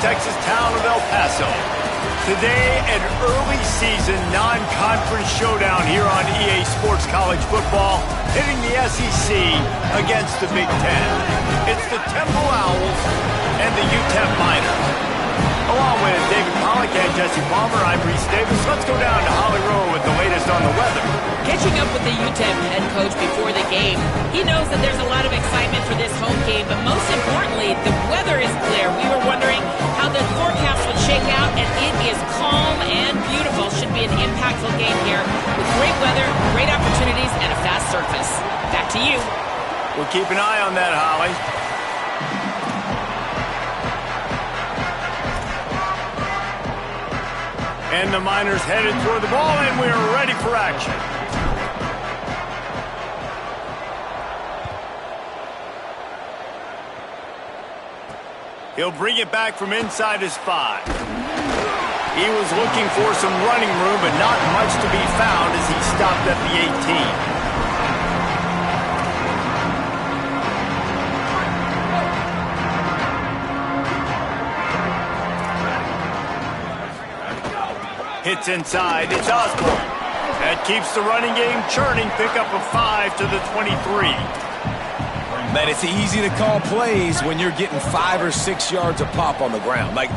Texas town of El Paso. Today, an early season non-conference showdown here on EA Sports College Football, hitting the SEC against the Big Ten. It's the Temple Owls and the UTEP Miners. Along with David Pollack and Jesse Palmer, I'm Reese Davis. Let's go down to Holly Rowe with the latest on the weather. Catching up with the UTEP head coach before the game, he knows that there's a lot of excitement for this home game, but most importantly, the weather is clear. We were wondering how the forecast would shake out, and it is calm and beautiful. Should be an impactful game here with great weather, great opportunities, and a fast surface. Back to you. We'll keep an eye on that, Holly. And the Miners headed toward the ball, and we're ready for action. He'll bring it back from inside his 5. He was looking for some running room, but not much to be found as he stopped at the 18. Hits inside, it's Osborne. That keeps the running game churning. Pick up a 5 to the 23. Man, it's easy to call plays when you're getting 5 or 6 yards a pop on the ground. Like,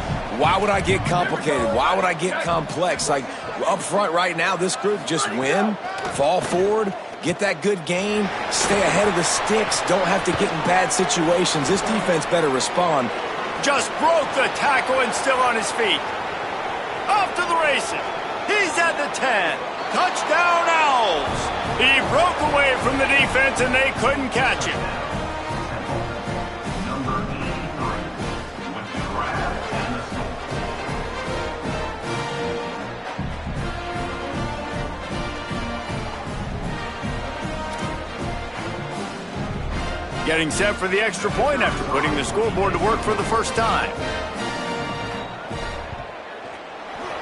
why would I get complicated? Why would I get complex? Like, up front right now, this group just win, fall forward, get that good gain, stay ahead of the sticks, don't have to get in bad situations. This defense better respond. Just broke the tackle and still on his feet. Off to the races. He's at the 10. Touchdown, Owls. He broke away from the defense, and they couldn't catch him. Number 83 with the grab, Dynasty. Getting set for the extra point after putting the scoreboard to work for the first time.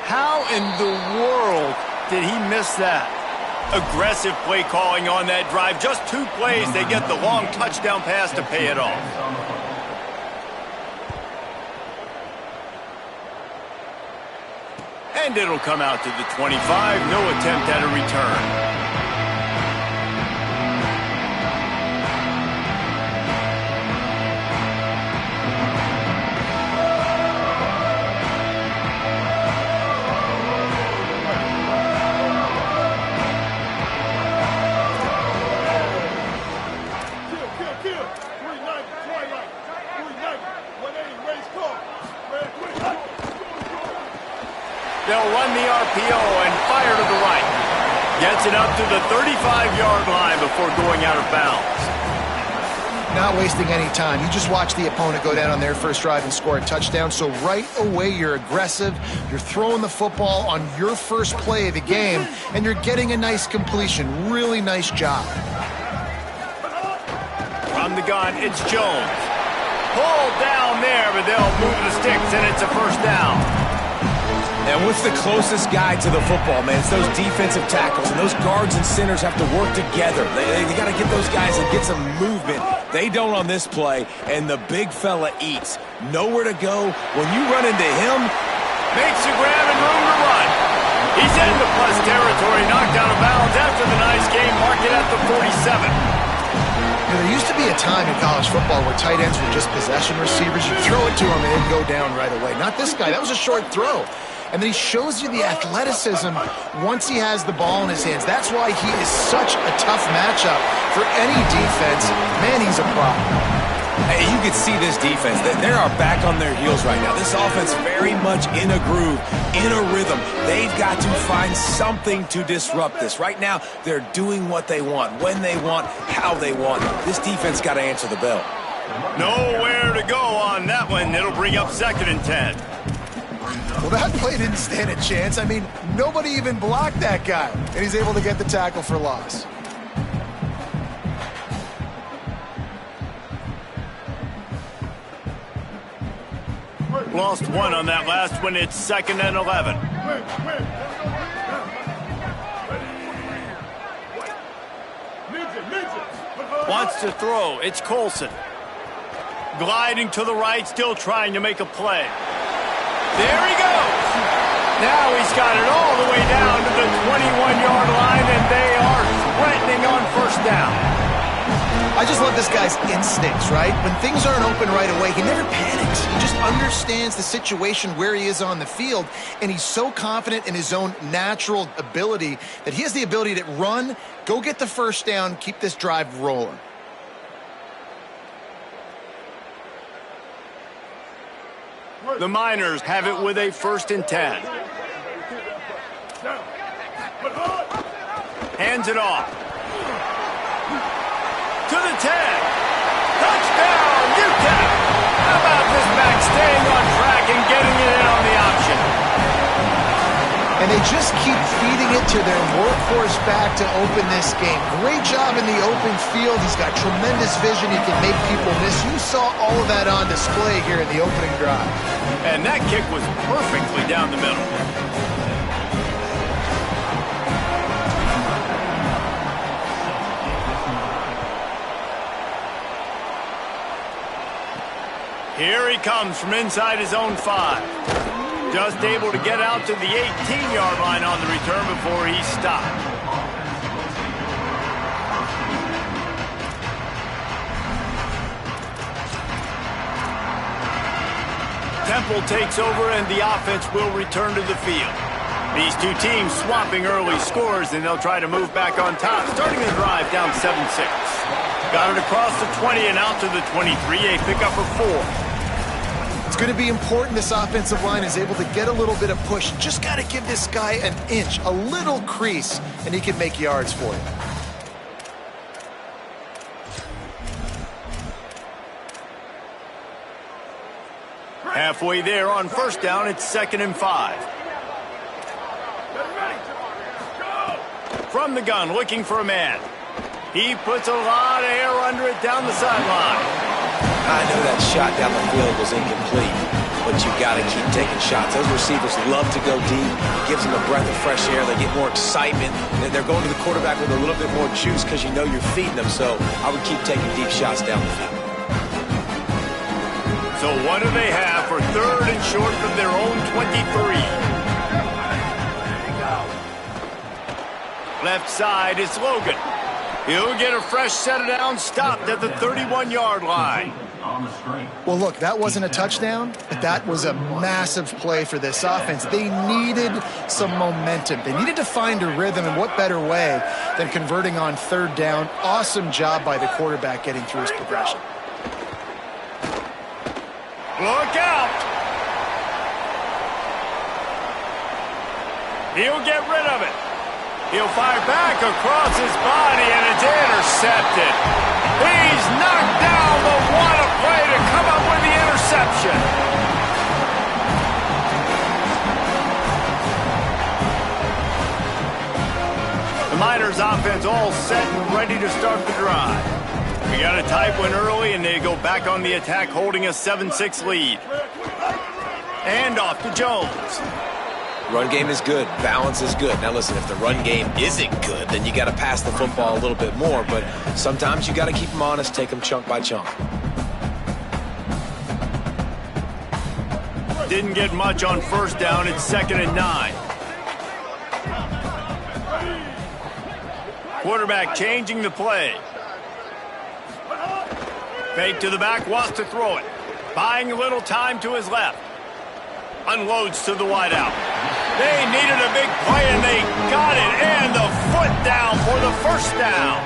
How in the world did he miss that? Aggressive play calling on that drive. Just 2 plays, they get the long touchdown pass to pay it off. And it'll come out to the 25. No attempt at a return. They'll run the RPO and fire to the right. Gets it up to the 35-yard line before going out of bounds. Not wasting any time. You just watch the opponent go down on their first drive and score a touchdown. So right away, you're aggressive. You're throwing the football on your first play of the game, and you're getting a nice completion. Really nice job. From the gun, it's Jones. Pulled down there, but they'll move the sticks, and it's a first down. And what's the closest guy to the football, man? It's those defensive tackles, and those guards and centers have to work together. They got to get those guys and get some movement. They don't on this play, and the big fella eats. Nowhere to go. When you run into him, makes a grab and room to run. He's into plus territory, knocked out of bounds after the nice game. Mark it at the 47. There used to be a time in college football where tight ends were just possession receivers. You throw it to him and they'd go down right away. Not this guy. That was a short throw. And then he shows you the athleticism once he has the ball in his hands. That's why he is such a tough matchup for any defense. Man, he's a problem. Hey, you can see this defense. They are back on their heels right now. This offense very much in a groove, in a rhythm. They've got to find something to disrupt this. Right now, they're doing what they want, when they want, how they want. This defense got to answer the bell. Nowhere to go on that one. It'll bring up 2nd and 10. Well, that play didn't stand a chance. I mean, nobody even blocked that guy, and he's able to get the tackle for loss. Lost 1 on that last one. It's 2nd and 11. Wants to throw. It's Colson. Gliding to the right, still trying to make a play. There he goes. Now he's got it all the way down to the 21-yard line, and they are threatening on first down. I just love this guy's instincts, right? When things aren't open right away, he never panics. He just understands the situation where he is on the field, and he's so confident in his own natural ability that he has the ability to run, go get the first down, keep this drive rolling. The Miners have it with a 1st and 10. Hands it off. To the 10. Touchdown, UTEP. How about this back staying on track and getting it in on the option? And they just keep feeding it to their workhorse back to open this game. Great job in the open field. He's got tremendous vision. He can make people miss. You saw all of that on display here in the opening drive. And that kick was perfectly down the middle. Here he comes from inside his own 5. Just able to get out to the 18-yard line on the return before he stopped. Temple takes over and the offense will return to the field. These two teams swapping early scores, and they'll try to move back on top, starting the drive down 7-6. Got it across the 20 and out to the 23, a pickup of 4. It's going to be important this offensive line is able to get a little bit of push. Just got to give this guy an inch, a little crease, and he can make yards for you. Halfway there on first down, it's 2nd and 5. From the gun, looking for a man. He puts a lot of air under it down the sideline. I know that shot down the field was incomplete, but you got to keep taking shots. Those receivers love to go deep. It gives them a breath of fresh air. They get more excitement. They're going to the quarterback with a little bit more juice because you know you're feeding them. So I would keep taking deep shots down the field. So what do they have for 3rd and short from their own 23? Left side is Logan. He'll get a fresh set of downs, stopped at the 31-yard line. Well, look, that wasn't a touchdown, but that was a massive play for this offense. They needed some momentum. They needed to find a rhythm, and what better way than converting on 3rd down. Awesome job by the quarterback getting through his progression. Look out! He'll get rid of it. He'll fire back across his body, and it's intercepted. He's knocked down, but what a play to come up with the interception. The Miners offense all set and ready to start the drive. We got a tight one early, and they go back on the attack, holding a 7-6 lead. And off to Jones. Run game is good. Balance is good. Now listen, if the run game isn't good, then you got to pass the football a little bit more. But sometimes you got to keep them honest, take them chunk by chunk. Didn't get much on first down. It's 2nd and 9. Quarterback changing the play. Fake to the back, wants to throw it. Buying a little time to his left. Unloads to the wideout. They needed a big play, and they got it. And the foot down for the first down.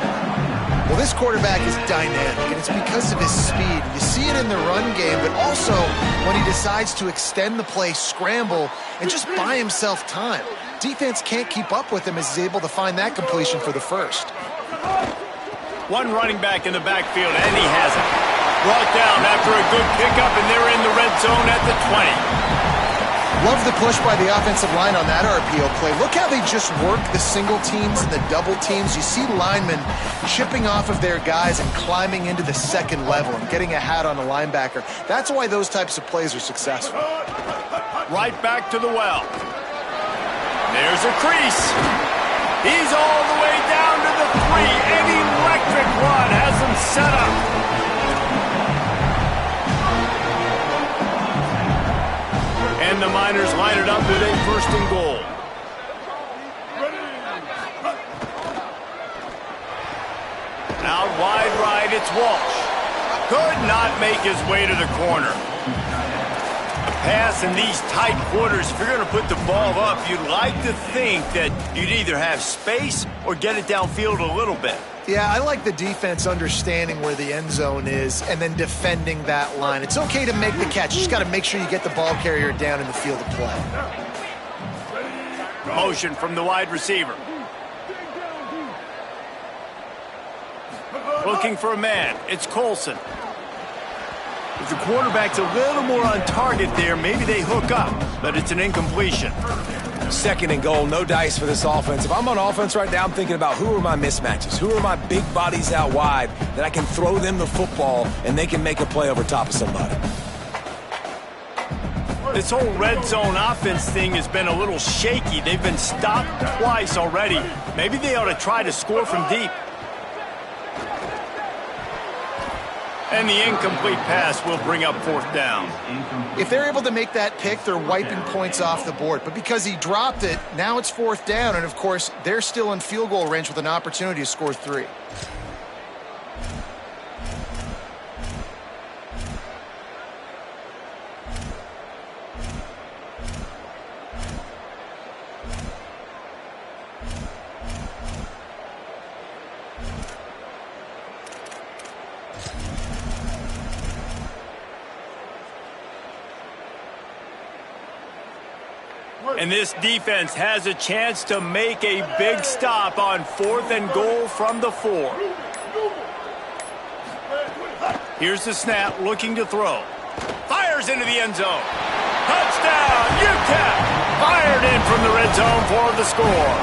Well, this quarterback is dynamic, and it's because of his speed. You see it in the run game, but also when he decides to extend the play, scramble, and just buy himself time. Defense can't keep up with him as he's able to find that completion for the first. One running back in the backfield, and he has it. Brought down after a good pickup, and they're in the red zone at the 20. Love the push by the offensive line on that RPO play. Look how they just work the single teams and the double teams. You see linemen chipping off of their guys and climbing into the second level and getting a hat on a linebacker. That's why those types of plays are successful. Right back to the well. There's a crease. He's all the way down to the 3. An electric run has him set up. And And the Miners line it up with a 1st and goal. Out wide right, it's Walsh. Could not make his way to the corner. A pass in these tight quarters, if you're going to put the ball up, you'd like to think that you'd either have space or get it downfield a little bit. Yeah, I like the defense understanding where the end zone is and then defending that line. It's okay to make the catch. You just got to make sure you get the ball carrier down in the field of play. Motion from the wide receiver. Looking for a man. It's Colson. If the quarterback's a little more on target there, maybe they hook up, but it's an incompletion. 2nd and goal, no dice for this offense. If I'm on offense right now, I'm thinking about who are my mismatches? Who are my big bodies out wide that I can throw them the football and they can make a play over top of somebody? This whole red zone offense thing has been a little shaky. They've been stopped twice already. Maybe they ought to try to score from deep. And the incomplete pass will bring up 4th down. If they're able to make that pick, they're wiping points off the board. But because he dropped it, now it's 4th down. And, of course, they're still in field goal range with an opportunity to score 3. And this defense has a chance to make a big stop on 4th and goal from the 4. Here's the snap, looking to throw. Fires into the end zone. Touchdown, UTEP! Fired in from the red zone for the score.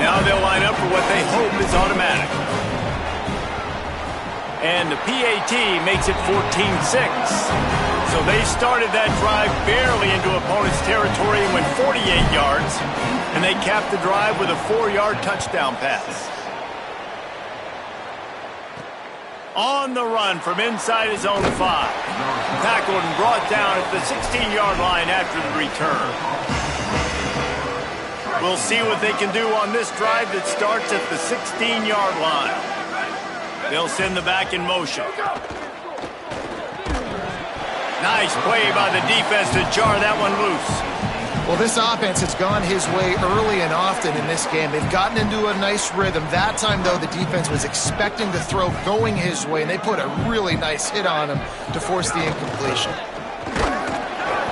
Now they'll line up for what they hope is automatic. And the PAT makes it 14-6. So they started that drive barely into opponent's territory and went 48 yards. And they capped the drive with a 4-yard touchdown pass. On the run from inside his own 5. Tackled and brought down at the 16-yard line after the return. We'll see what they can do on this drive that starts at the 16-yard line. They'll send the back in motion. Nice play by the defense to jar that one loose. Well, this offense has gone his way early and often in this game. They've gotten into a nice rhythm. That time, though, the defense was expecting the throw going his way, and they put a really nice hit on him to force the incompletion.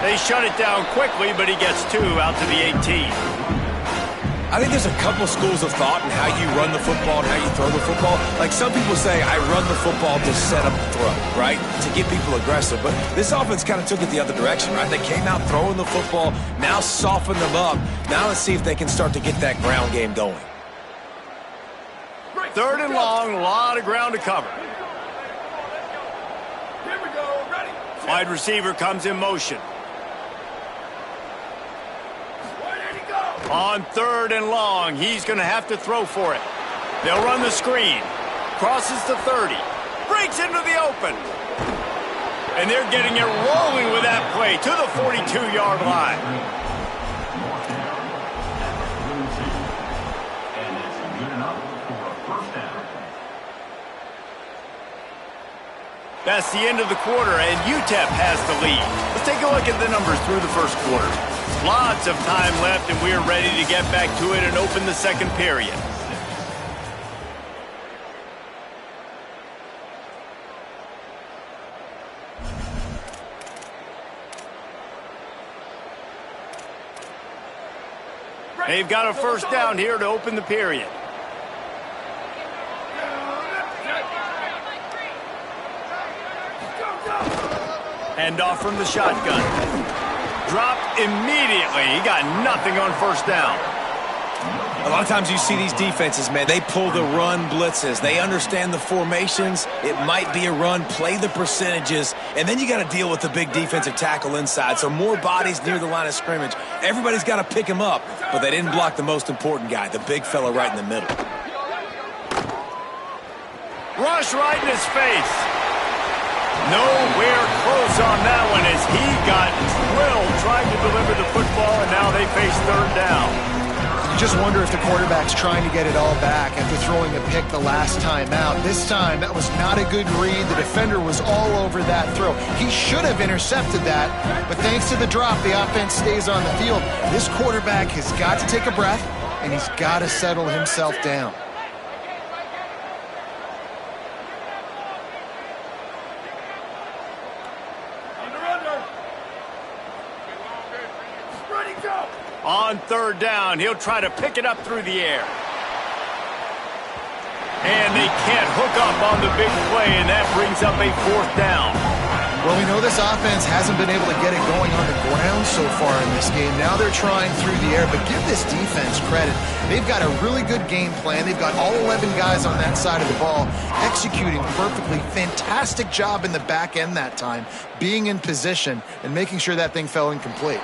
They shut it down quickly, but he gets 2 out to the 18. I think there's a couple schools of thought in how you run the football and how you throw the football. Like some people say, I run the football to set up the throw, right? To get people aggressive. But this offense kind of took it the other direction, right? They came out throwing the football, now soften them up. Now let's see if they can start to get that ground game going. 3rd and long, a lot of ground to cover. Here we go, ready. Wide receiver comes in motion. On 3rd and long, he's going to have to throw for it. They'll run the screen. Crosses the 30. Breaks into the open. And they're getting it rolling with that play to the 42-yard line. And it's good enough for a 1st down. That's the end of the quarter, and UTEP has the lead. Let's take a look at the numbers through the 1st quarter. Lots of time left, and we're ready to get back to it and open the 2nd period. They've got a 1st down here to open the period. Hand off from the shotgun. Dropped immediately. He got nothing on 1st down. A lot of times you see these defenses, man, they pull the run blitzes. They understand the formations. It might be a run, play the percentages, and then you got to deal with the big defensive tackle inside. So more bodies near the line of scrimmage. Everybody's got to pick him up, but they didn't block the most important guy, the big fella right in the middle. Rush right in his face. Nowhere close on that one as he got drilled trying to deliver the football, and now they face third down. You just wonder if the quarterback's trying to get it all back after throwing a pick the last time out. This time, that was not a good read. The defender was all over that throw. He should have intercepted that, but thanks to the drop, the offense stays on the field. This quarterback has got to take a breath, and he's got to settle himself down. On third down, he'll try to pick it up through the air. And they can't hook up on the big play, and that brings up a fourth down. Well, we know this offense hasn't been able to get it going on the ground so far in this game. Now they're trying through the air, but give this defense credit. They've got a really good game plan. They've got all 11 guys on that side of the ball executing perfectly. Fantastic job in the back end that time, being in position and making sure that thing fell incomplete.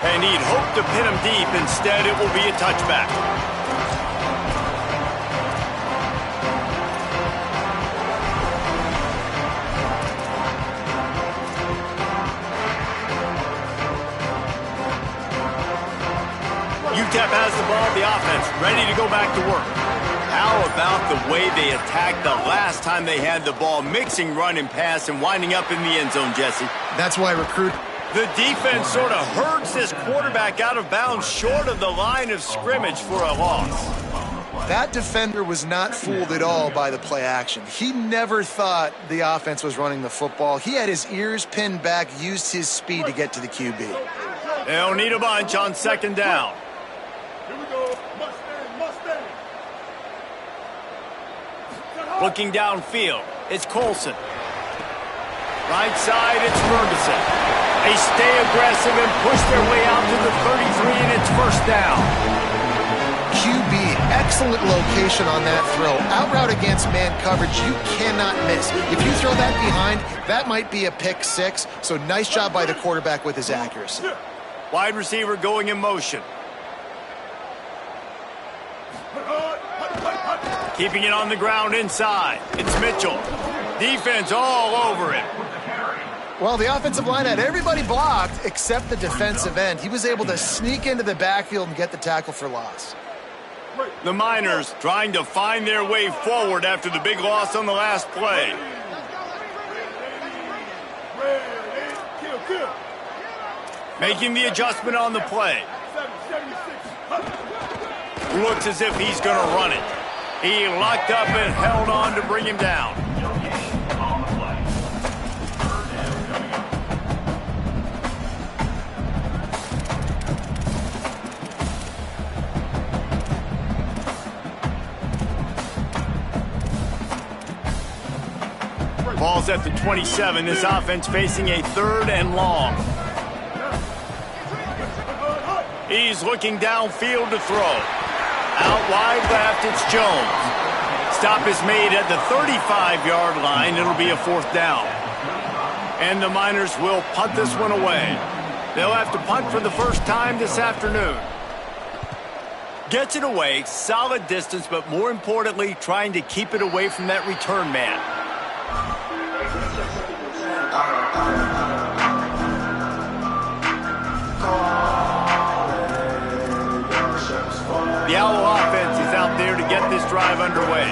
And he'd hope to pin him deep. Instead, it will be a touchback. UTEP has the ball, the offense ready to go back to work. How about the way they attacked the last time they had the ball, mixing run and pass and winding up in the end zone, Jesse? That's why The defense sort of herds this quarterback out of bounds short of the line of scrimmage for a loss. That defender was not fooled at all by the play action. He never thought the offense was running the football. He had his ears pinned back, used his speed to get to the QB. They'll need a bunch on second down. Here we go. Mustang. Looking downfield, it's Colson. Right side, it's Ferguson. They stay aggressive and push their way out to the 33, and it's first down. QB, excellent location on that throw. Out route against man coverage, you cannot miss. If you throw that behind, that might be a pick six, so nice job by the quarterback with his accuracy. Wide receiver going in motion. Keeping it on the ground inside. It's Mitchell. Defense all over it. Well, the offensive line had everybody blocked except the defensive end. He was able to sneak into the backfield and get the tackle for loss. The Miners trying to find their way forward after the big loss on the last play. Making the adjustment on the play. Looks as if he's going to run it. He locked up and held on to bring him down. Ball's at the 27. This offense facing a third and long. He's looking downfield to throw. Out wide left, it's Jones. Stop is made at the 35-yard line. It'll be a fourth down. And the Miners will punt this one away. They'll have to punt for the first time this afternoon. Gets it away, solid distance, but more importantly, trying to keep it away from that return man. The Owl offense is out there to get this drive underway.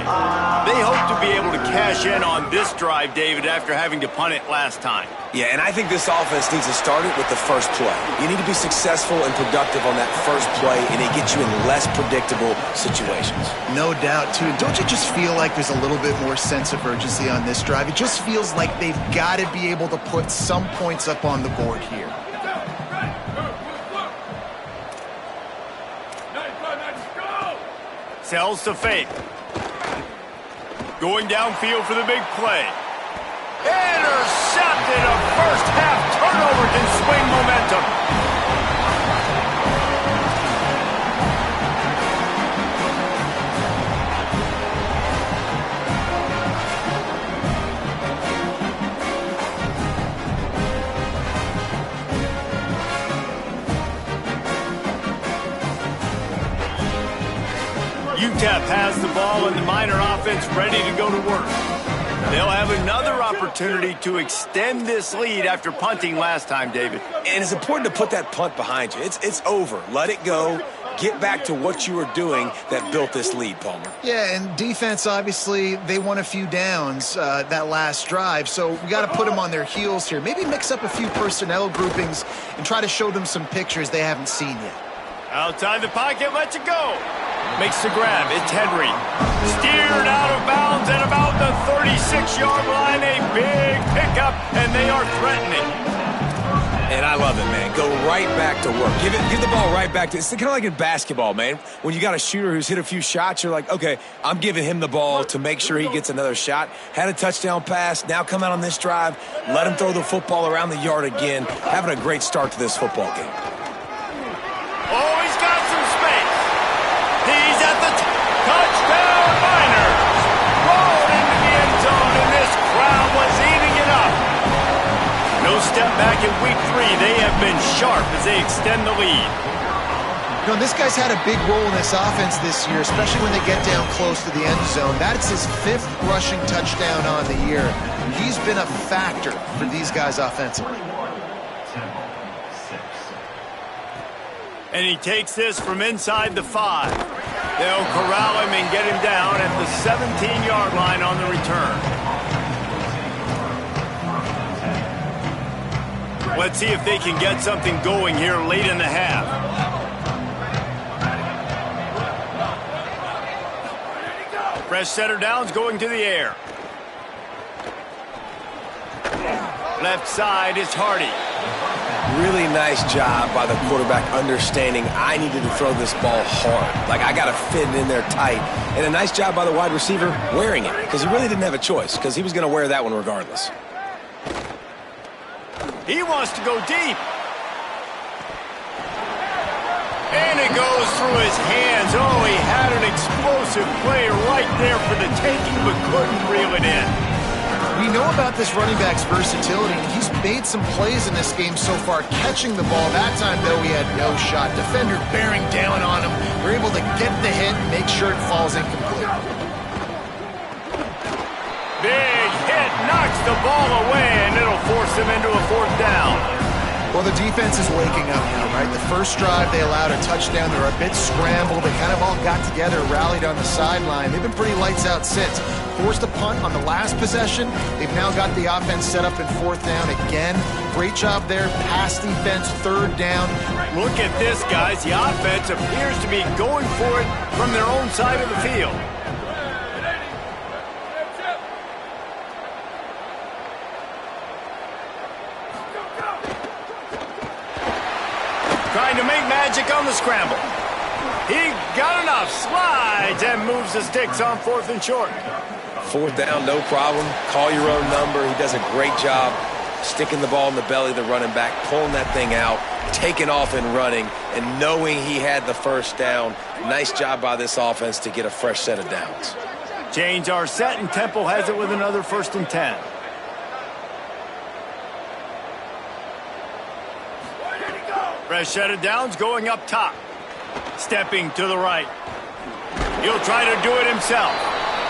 They hope to be able to cash in on this drive, David, after having to punt it last time. Yeah, and I think this offense needs to start it with the first play. You need to be successful and productive on that first play, and it gets you in less predictable situations. No doubt, too. Don't you just feel like there's a little bit more sense of urgency on this drive? It just feels like they've got to be able to put some points up on the board here. Sells to fake. Going downfield for the big play. Intercepted. A first half turnover can swing momentum. UTEP has the ball and the Miner offense ready to go to work. They'll have another opportunity to extend this lead after punting last time, David. And it's important to put that punt behind you. It's over. Let it go. Get back to what you were doing that built this lead, Palmer. Yeah, and defense, obviously, they won a few downs that last drive, so we got to put them on their heels here. Maybe mix up a few personnel groupings and try to show them some pictures they haven't seen yet. Outside the pocket, lets it go. Makes the grab. It's Henry. Steered out of bounds at about the 36-yard line. A big pickup, and they are threatening. And I love it, man. Go right back to work. Give the ball right back to. It's kind of like in basketball, man. When you got a shooter who's hit a few shots, you're like, okay, I'm giving him the ball to make sure he gets another shot. Had a touchdown pass. Now come out on this drive. Let him throw the football around the yard again. Having a great start to this football game. Oh, he's got some space. He's at the touchdown. Miners rolled into the end zone, and this crowd was eating it up. No step back in week 3. They have been sharp as they extend the lead. You know, this guy's had a big role in this offense this year, especially when they get down close to the end zone. That's his 5th rushing touchdown on the year. He's been a factor for these guys offensively. And he takes this from inside the 5. They'll corral him and get him down at the 17-yard line on the return. Let's see if they can get something going here late in the half. Fresh setter downs going to the air. Left side is Hardy. Really nice job by the quarterback understanding I needed to throw this ball hard. Like, I got to fit it in there tight. And a nice job by the wide receiver wearing it, because he really didn't have a choice, because he was going to wear that one regardless. He wants to go deep. And it goes through his hands. Oh, he had an explosive play right there for the taking, but couldn't reel it in. We know about this running back's versatility. He's made some plays in this game so far, catching the ball. That time, though, he had no shot. Defender bearing down on him. We're able to get the hit and make sure it falls incomplete. Big hit, knocks the ball away, and it'll force him into a 4th down. Well, the defense is waking up now, right? The first drive, they allowed a touchdown. They were a bit scrambled. They kind of all got together, rallied on the sideline. They've been pretty lights out since. Forced a punt on the last possession. They've now got the offense set up in 4th down again. Great job there. Pass defense, 3rd down. Look at this, guys. The offense appears to be going for it from their own side of the field. Trying to make magic on the scramble. He got enough, slides, and moves the sticks on 4th and short. 4th down, no problem. Call your own number. He does a great job sticking the ball in the belly of the running back, pulling that thing out, taking off and running, and knowing he had the 1st down. Nice job by this offense to get a fresh set of downs. Change our set, and Temple has it with another 1st and 10. Fresh set of downs going up top. Stepping to the right. He'll try to do it himself.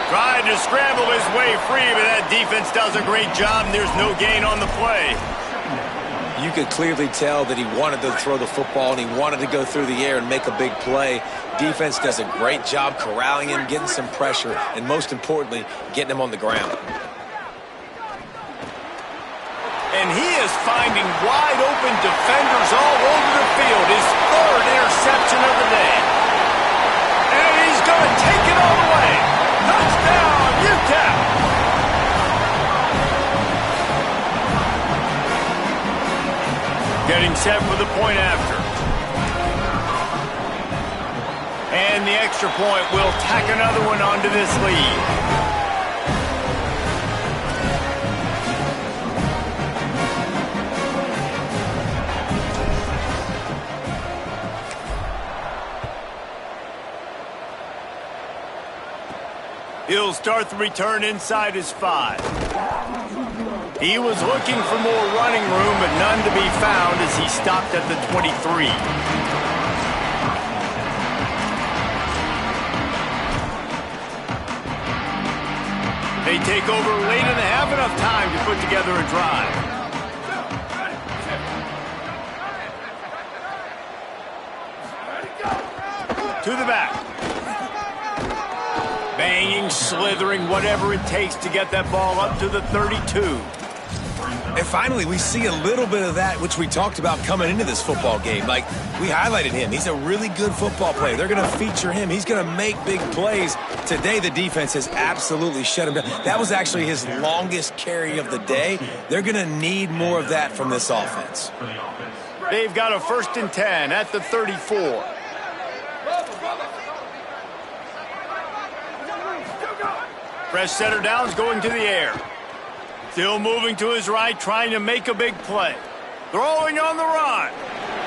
Tried to scramble his way free, but that defense does a great job, and there's no gain on the play. You could clearly tell that he wanted to throw the football, and he wanted to go through the air and make a big play. Defense does a great job corralling him, getting some pressure, and most importantly, getting him on the ground. And he is finding wide open defenders all over the field. His 3rd interception of the day. And he's going to take it all the way. Touchdown, UTEP. Getting set for the point after. And the extra point will tack another one onto this lead. He'll start the return inside his 5. He was looking for more running room, but none to be found as he stopped at the 23. They take over late in the half, enough time to put together a drive. To the back. Banging, slithering, whatever it takes to get that ball up to the 32. And finally, we see a little bit of that, which we talked about coming into this football game. Like, we highlighted him. He's a really good football player. They're going to feature him. He's going to make big plays. Today, the defense has absolutely shut him down. That was actually his longest carry of the day. They're going to need more of that from this offense. They've got a 1st and 10 at the 34. Fresh setter down's going to the air. Still moving to his right, trying to make a big play. Throwing on the run.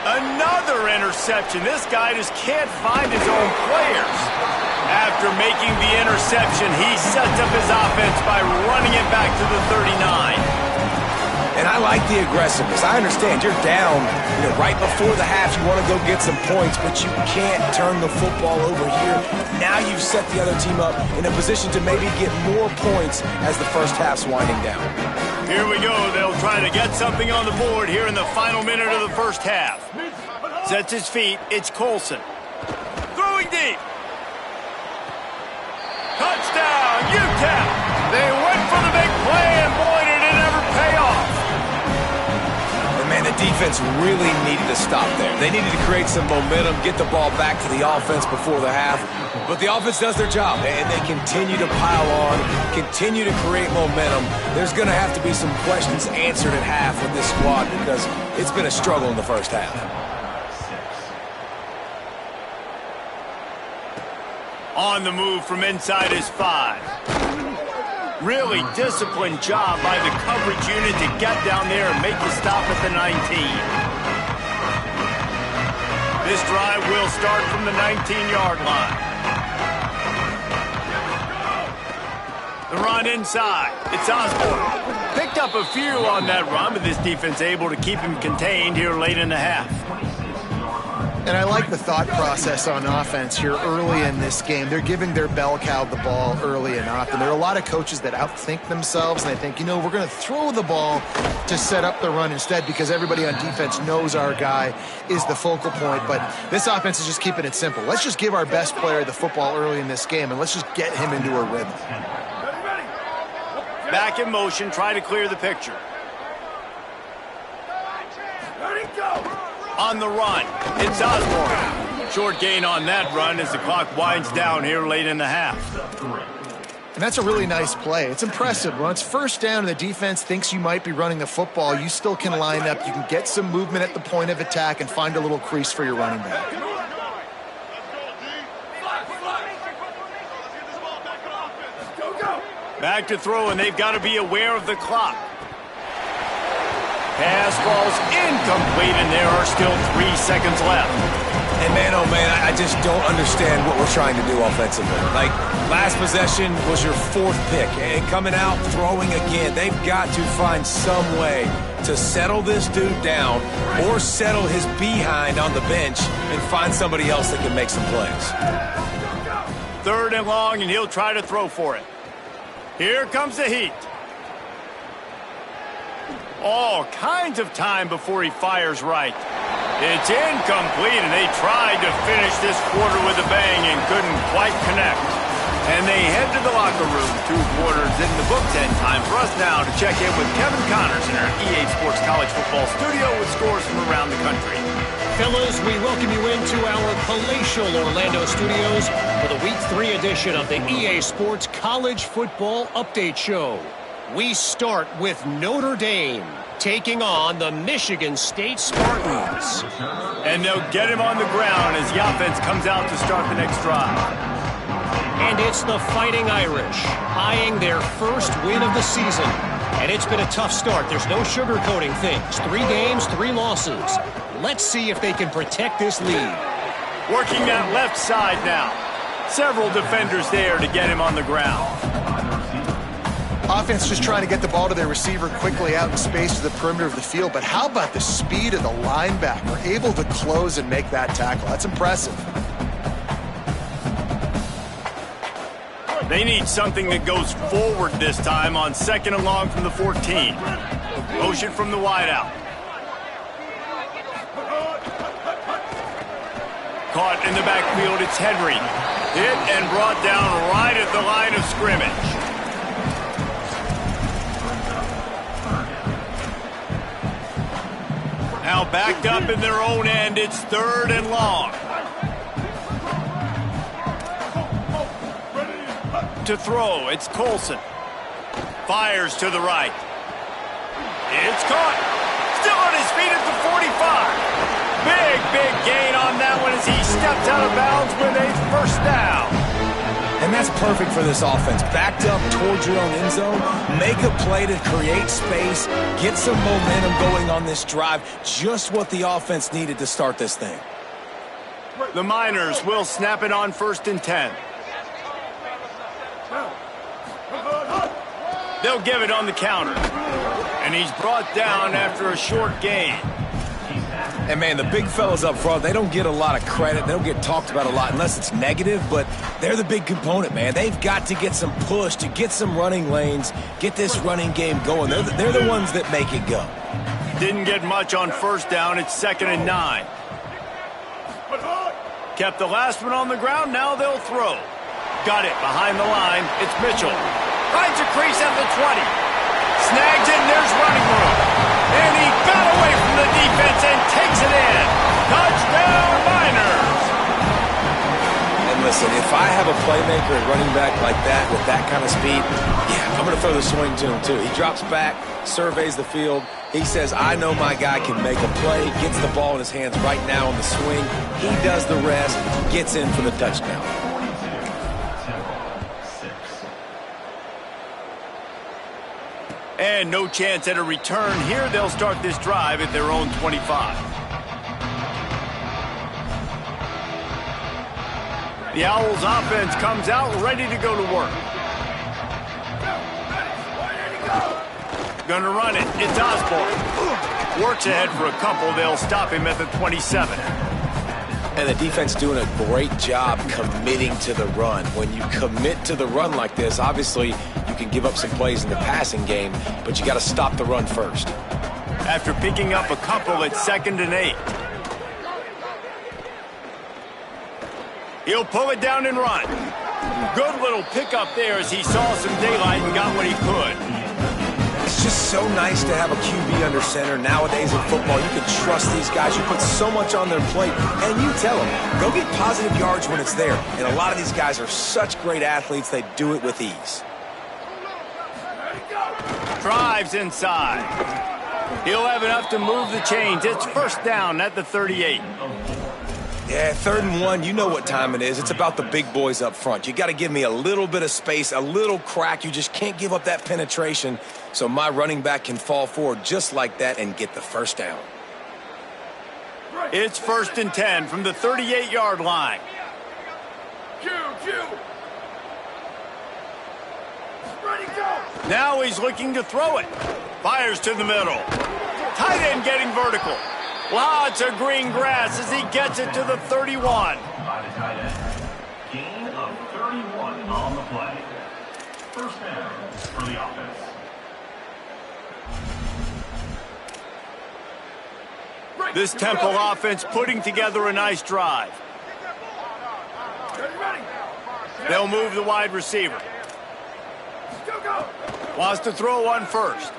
Another interception. This guy just can't find his own players. After making the interception, he sets up his offense by running it back to the 39. And I like the aggressiveness. I understand you're down, right before the half. You want to go get some points, but you can't turn the football over here. Now you've set the other team up in a position to maybe get more points as the first half's winding down. Here we go. They'll try to get something on the board here in the final minute of the first half. Sets his feet. It's Colson. Throwing deep. Touchdown, UTEP. They went for the big play, and boy, did it ever pay off. Man, the defense really needed to stop there. They needed to create some momentum, get the ball back to the offense before the half. But the offense does their job, and they continue to pile on, continue to create momentum. There's going to have to be some questions answered at half with this squad because it's been a struggle in the first half. On the move from inside his 5. Really disciplined job by the coverage unit to get down there and make the stop at the 19. This drive will start from the 19-yard line. The run inside. It's Osborne. Picked up a few on that run, but this defense able to keep him contained here late in the half. And I like the thought process on offense here early in this game. They're giving their bell cow the ball early and often. There are a lot of coaches that outthink themselves, and they think, we're going to throw the ball to set up the run instead because everybody on defense knows our guy is the focal point. But this offense is just keeping it simple. Let's just give our best player the football early in this game, and let's just get him into a rhythm. Back in motion, try to clear the picture. On the run, it's Osborne. Short gain on that run as the clock winds down here late in the half. And that's a really nice play. It's impressive. When it's first down and the defense thinks you might be running the football, you still can line up. You can get some movement at the point of attack and find a little crease for your running back. Back to throw, and they've got to be aware of the clock. Pass ball's incomplete, and there are still 3 seconds left. And man, oh man, I just don't understand what we're trying to do offensively. Like, last possession was your 4th pick, and coming out, throwing again. They've got to find some way to settle this dude down or settle his behind on the bench and find somebody else that can make some plays. 3rd and long, and he'll try to throw for it. Here comes the heat. All kinds of time before he fires right. It's incomplete, and they tried to finish this quarter with a bang and couldn't quite connect. And they head to the locker room. 2 quarters in the books, and time for us now to check in with Kevin Connors in our EA Sports College Football studio with scores from around the country. Fellas, we welcome you into our palatial Orlando studios for the Week 3 edition of the EA Sports College Football Update Show. We start with Notre Dame taking on the Michigan State Spartans. And they'll get him on the ground as the offense comes out to start the next drive. And it's the Fighting Irish eyeing their first win of the season. And it's been a tough start. There's no sugarcoating things. 3 games, 3 losses. Let's see if they can protect this lead. Working that left side now. Several defenders there to get him on the ground. Offense just trying to get the ball to their receiver quickly out in space to the perimeter of the field. But how about the speed of the linebacker? Able to close and make that tackle. That's impressive. They need something that goes forward this time on 2nd and long from the 14. Motion from the wideout. Caught in the backfield, it's Henry. Hit and brought down right at the line of scrimmage. Now backed up in their own end, it's 3rd and long. To throw, it's Colson. Fires to the right. It's caught. Still on his feet at the 45. Big gain on that one as he steps out of bounds with a 1st down. And that's perfect for this offense. Backed up towards your own end zone, make a play to create space, get some momentum going on this drive. Just what the offense needed to start this thing. The Miners will snap it on 1st and 10. They'll give it on the counter. And he's brought down after a short gain. And, man, the big fellas up front, they don't get a lot of credit. They don't get talked about a lot unless it's negative, but they're the big component, man. They've got to get some push, to get some running lanes, get this running game going. They're the ones that make it go. Didn't get much on 1st down. It's 2nd and 9. Kept the last one on the ground. Now they'll throw. Got it behind the line. It's Mitchell. Finds a crease at the 20. Snags it, and there's running room. And he got away from the defense and takes it in. Touchdown, Miners. And listen, if I have a playmaker at running back like that with that kind of speed, yeah, I'm going to throw the swing to him too. He drops back, surveys the field. He says, I know my guy can make a play, gets the ball in his hands right now on the swing. He does the rest, gets in for the touchdown. And no chance at a return here. They'll start this drive at their own 25. The Owls offense comes out ready to go to work. Gonna run it. It's Osborne. Works ahead for a couple. They'll stop him at the 27. And the defense doing a great job committing to the run. When you commit to the run like this, obviously you can give up some plays in the passing game, but you got to stop the run first. After picking up a couple at 2nd and 8. He'll pull it down and run. Good little pickup there as he saw some daylight and got what he could. It's just so nice to have a QB under center. Nowadays in football, you can trust these guys. You put so much on their plate, and you tell them, go get positive yards when it's there. And a lot of these guys are such great athletes, they do it with ease. Drives inside. He'll have enough to move the chains. It's 1st down at the 38. Yeah, 3rd and 1, you know what time it is. It's about the big boys up front. You got to give me a little bit of space, a little crack. You just can't give up that penetration so my running back can fall forward just like that and get the 1st down. It's 1st and 10 from the 38-yard line. Now he's looking to throw it. Fires to the middle. Tight end getting vertical. Lots of green grass as he gets it to the 31. Gain of 31 on the play. 1st down for the offense. This Temple offense putting together a nice drive. They'll move the wide receiver. Wants to throw on 1st.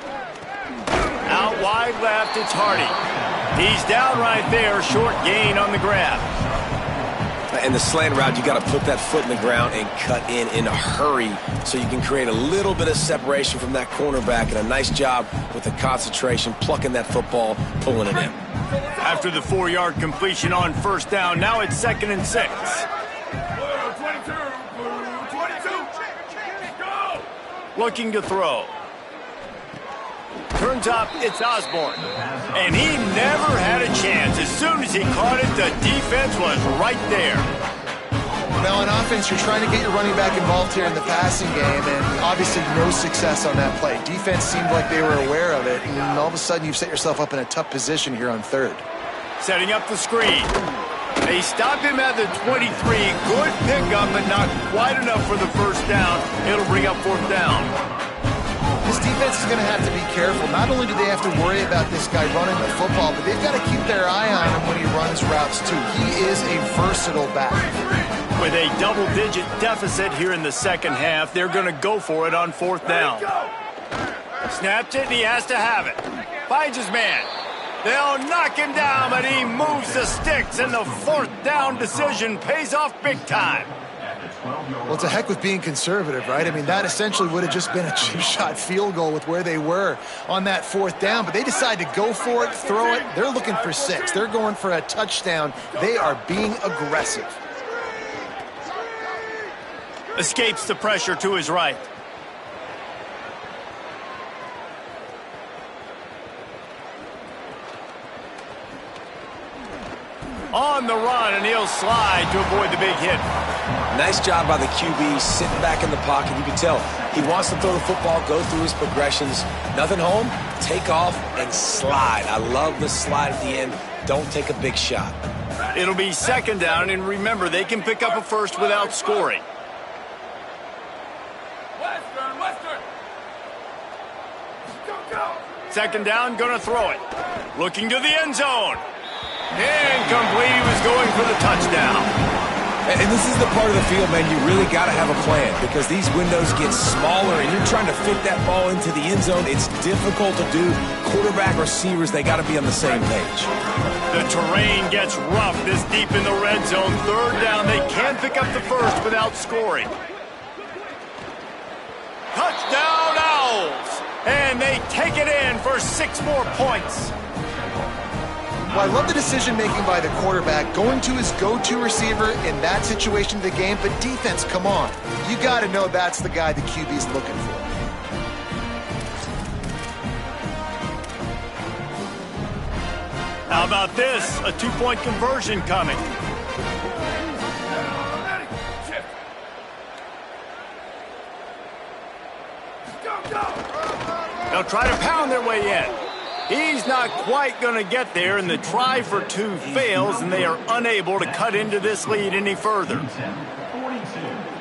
Out wide left, it's Hardy. He's down right there, short gain on the grab. And the slant route, you got to put that foot in the ground and cut in a hurry so you can create a little bit of separation from that cornerback, and a nice job with the concentration, plucking that football, pulling it in. After the 4-yard completion on 1st down, now it's 2nd and 6. Looking to throw. Turns up, it's Osborne. And he never had a chance. As soon as he caught it, the defense was right there. Now, on offense, you're trying to get your running back involved here in the passing game, and obviously no success on that play. Defense seemed like they were aware of it, and all of a sudden you've set yourself up in a tough position here on 3rd. Setting up the screen. They stopped him at the 23. Good pickup, but not quite enough for the first down. It'll bring up fourth down. This defense is going to have to be careful. Not only do they have to worry about this guy running the football, but they've got to keep their eye on him when he runs routes, too. He is a versatile back. With a double-digit deficit here in the second half, they're going to go for it on fourth down. Snaps it, and he has to have it. Finds his man. They'll knock him down, but he moves the sticks, and the fourth down decision pays off big time. Well, it's a heck with being conservative, right? I mean, that essentially would have just been a chip shot field goal with where they were on that fourth down, but they decide to go for it, throw it. They're looking for 6. They're going for a touchdown. They are being aggressive. Escapes the pressure to his right. On the run, and he'll slide to avoid the big hit. Nice job by the QB sitting back in the pocket. You can tell he wants to throw the football, go through his progressions. Nothing home, take off, and slide. I love the slide at the end. Don't take a big shot. It'll be second down, and remember, they can pick up a first without scoring. Second down, gonna throw it. Looking to the end zone. Incomplete, he was going for the touchdown. And this is the part of the field, man, you really got to have a plan because these windows get smaller and you're trying to fit that ball into the end zone. It's difficult to do. Quarterback, receivers, they got to be on the same page. The terrain gets rough this deep in the red zone. Third down, they can pick up the first without scoring. Touchdown, Owls! And they take it in for 6 more points. Well, I love the decision-making by the quarterback, going to his go-to receiver in that situation of the game, but defense, come on. You got to know that's the guy the QB's looking for. How about this? A 2-point conversion coming. They'll try to pound their way in. He's not quite going to get there, and the try for 2 fails, and they are unable to cut into this lead any further.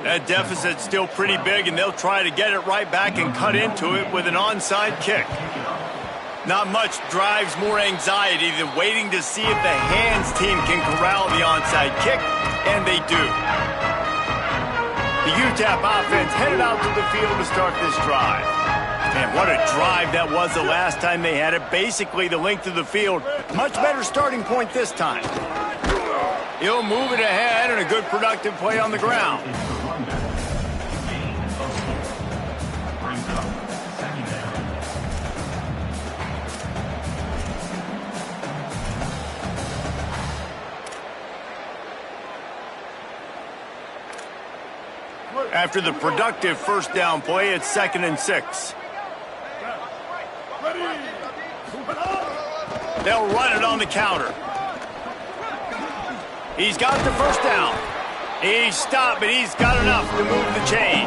That deficit's still pretty big, and they'll try to get it right back and cut into it with an onside kick. Not much drives more anxiety than waiting to see if the hands team can corral the onside kick, and they do. The UTEP offense headed out to the field to start this drive. Man, what a drive that was the last time they had it. Basically the length of the field. Much better starting point this time. He'll move it ahead and a good productive play on the ground. After the productive first down play, it's 2nd and 6. They'll run it on the counter. He's got the first down. He's stopped, but he's got enough to move the chain.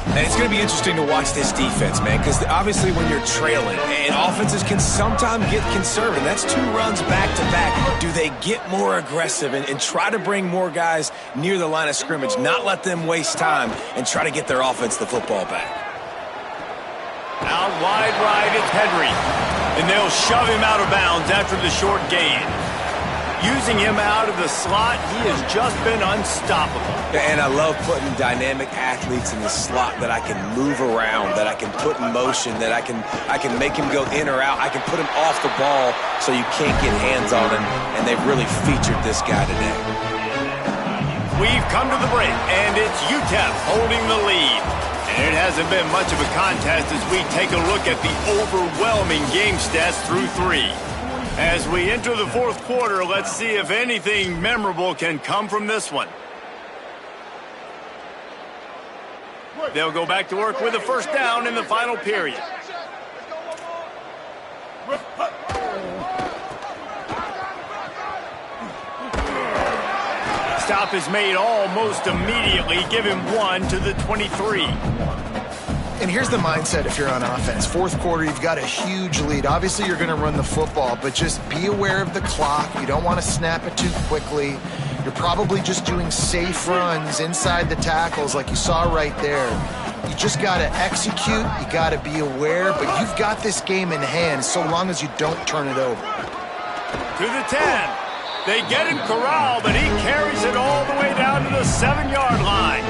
And it's going to be interesting to watch this defense, man, because obviously when you're trailing, and offenses can sometimes get conservative. That's 2 runs back-to-back. Do they get more aggressive and try to bring more guys near the line of scrimmage, not let them waste time, and try to get their offense the football back? Out wide right, it's Henry. And they'll shove him out of bounds after the short gain. Using him out of the slot, he has just been unstoppable. And I love putting dynamic athletes in the slot that I can move around, that I can put in motion, that I can make him go in or out. I can put him off the ball so you can't get hands on him, and they've really featured this guy today. We've come to the break, and it's UTEP holding the lead. And it hasn't been much of a contest as we take a look at the overwhelming game stats through 3. As we enter the 4th quarter, let's see if anything memorable can come from this one. They'll go back to work with a first down in the final period. Stop is made almost immediately. Give him 1 to the 23. And here's the mindset if you're on offense. Fourth quarter, you've got a huge lead. Obviously, you're going to run the football, but just be aware of the clock. You don't want to snap it too quickly. You're probably just doing safe runs inside the tackles like you saw right there. You just got to execute. You got to be aware, but you've got this game in hand so long as you don't turn it over. To the 10. They get him corralled, but he carries it all the way down to the 7-yard line.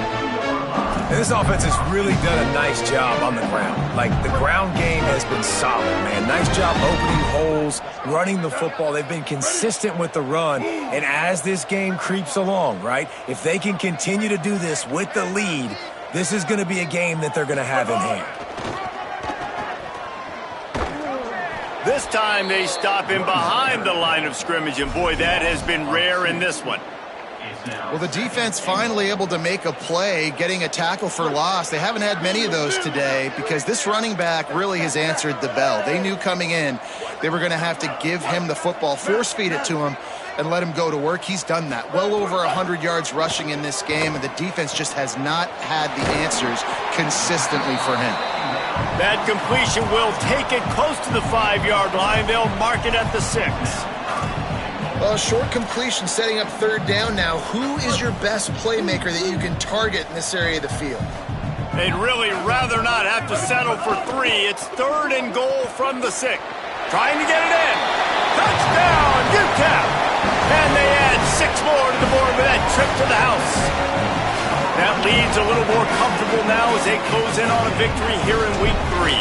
And this offense has really done a nice job on the ground. Like, the ground game has been solid, man. Nice job opening holes, running the football. They've been consistent with the run. And as this game creeps along, right, if they can continue to do this with the lead, this is going to be a game that they're going to have in hand. This time they stop him behind the line of scrimmage, and boy, that has been rare in this one. Well, the defense finally able to make a play, getting a tackle for loss. They haven't had many of those today because this running back really has answered the bell. They knew coming in they were going to have to give him the football, force feed it to him, and let him go to work. He's done that. Well over 100 yards rushing in this game, and the defense just has not had the answers consistently for him. That completion will take it close to the 5-yard line. They'll mark it at the 6. Well, short completion setting up third down now. Who is your best playmaker that you can target in this area of the field? They'd really rather not have to settle for 3. It's 3rd and goal from the 6. Trying to get it in. Touchdown, UTEP! And they add 6 more to the board with that trip to the house. That lead's a little more comfortable now as they close in on a victory here in week 3.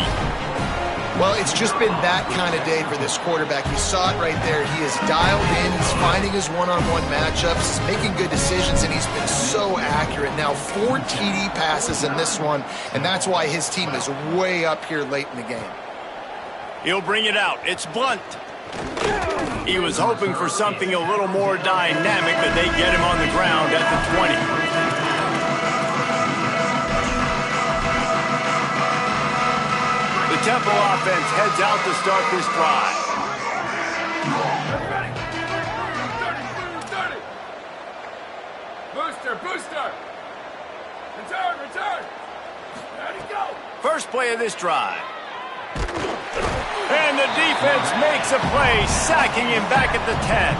Well, it's just been that kind of day for this quarterback. You saw it right there. He is dialed in. He's finding his one-on-one matchups. He's making good decisions, and he's been so accurate. Now, 4 TD passes in this one, and that's why his team is way up here late in the game. He'll bring it out. It's Blunt. He was hoping for something a little more dynamic, but they get him on the ground at the 20. Temple offense heads out to start this drive. Booster. Return. Ready, go. First play of this drive. And the defense makes a play, sacking him back at the 10.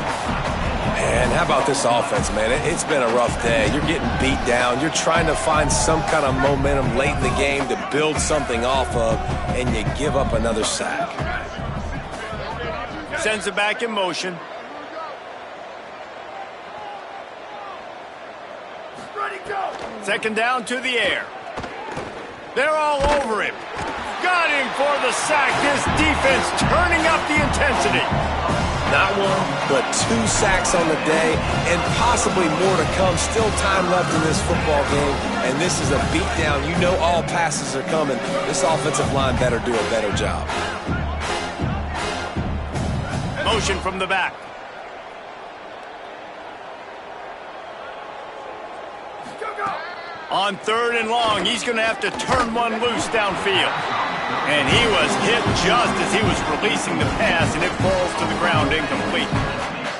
Man, how about this offense, man? It's been a rough day. You're getting beat down. You're trying to find some kind of momentum late in the game to build something off of, and you give up another sack. Sends it back in motion. Ready, go. 2nd down to the air. They're all over him. Got him for the sack. This defense turning up the intensity. Not 1, but 2 sacks on the day, and possibly more to come. Still time left in this football game, and this is a beatdown. You know all passes are coming. This offensive line better do a better job. Motion from the back. On 3rd and long, he's going to have to turn one loose downfield. And he was hit just as he was releasing the pass, and it falls to the ground incomplete.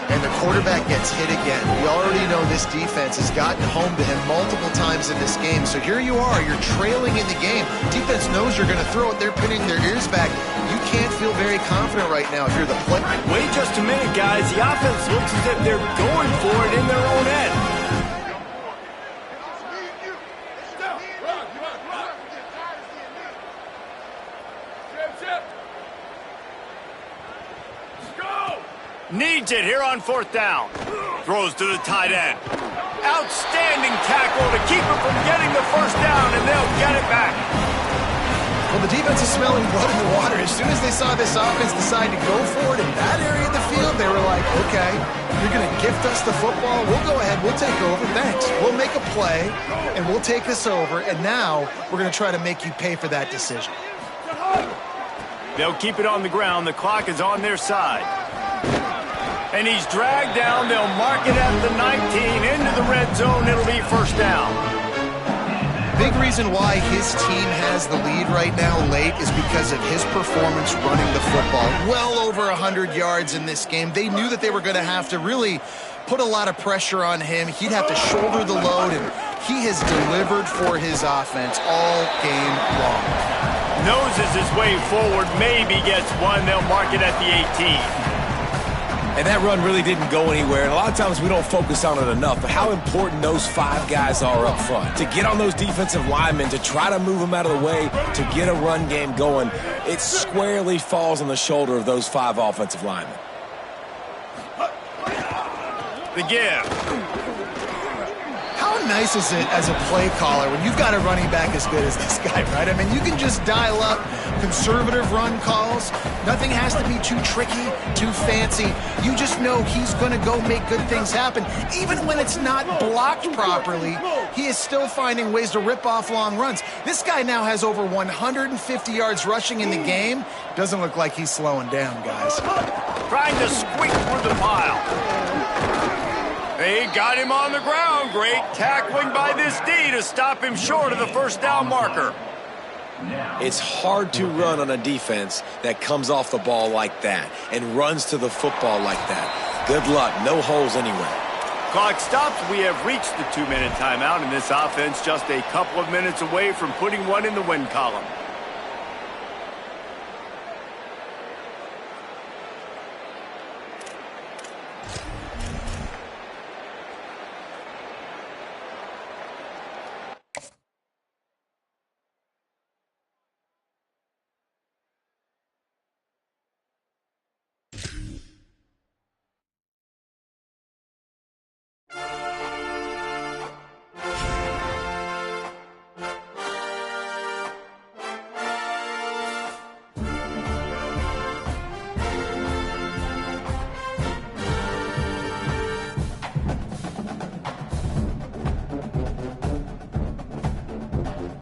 And the quarterback gets hit again. We already know this defense has gotten home to him multiple times in this game. So here you are, you're trailing in the game. Defense knows you're going to throw it. They're pinning their ears back. You can't feel very confident right now if you're the player. Wait just a minute, guys. The offense looks as if they're going for it in their own end. Needs it here on 4th down. Throws to the tight end. Outstanding tackle to keep him from getting the 1st down, and they'll get it back. Well, the defense is smelling blood in the water. As soon as they saw this offense decide to go for it in that area of the field, they were like, okay, you're going to gift us the football. We'll go ahead. We'll take over. Thanks. We'll make a play, and we'll take this over. And now we're going to try to make you pay for that decision. They'll keep it on the ground. The clock is on their side. And he's dragged down. They'll mark it at the 19. Into the red zone. It'll be 1st down. Big reason why his team has the lead right now late is because of his performance running the football. Well over 100 yards in this game. They knew that they were going to have to really put a lot of pressure on him. He'd have to shoulder the load, and he has delivered for his offense all game long. Noses his way forward, maybe gets one. They'll mark it at the 18. And that run really didn't go anywhere. And a lot of times we don't focus on it enough, but how important those 5 guys are up front. To get on those defensive linemen, to try to move them out of the way, to get a run game going, it squarely falls on the shoulder of those 5 offensive linemen. The give. How nice is it as a play caller when you've got a running back as good as this guy, right? I mean, you can just dial up conservative run calls. Nothing has to be too tricky, too fancy. You just know he's going to go make good things happen. Even when it's not blocked properly, he is still finding ways to rip off long runs. This guy now has over 150 yards rushing in the game. Doesn't look like he's slowing down, guys. Trying to squeak through the pile. They got him on the ground. Great tackling by this D to stop him short of the first down marker. It's hard to run on a defense that comes off the ball like that and runs to the football like that. Good luck. No holes anywhere. Clock stops. We have reached the 2-minute timeout, and this offense just a couple of minutes away from putting one in the win column.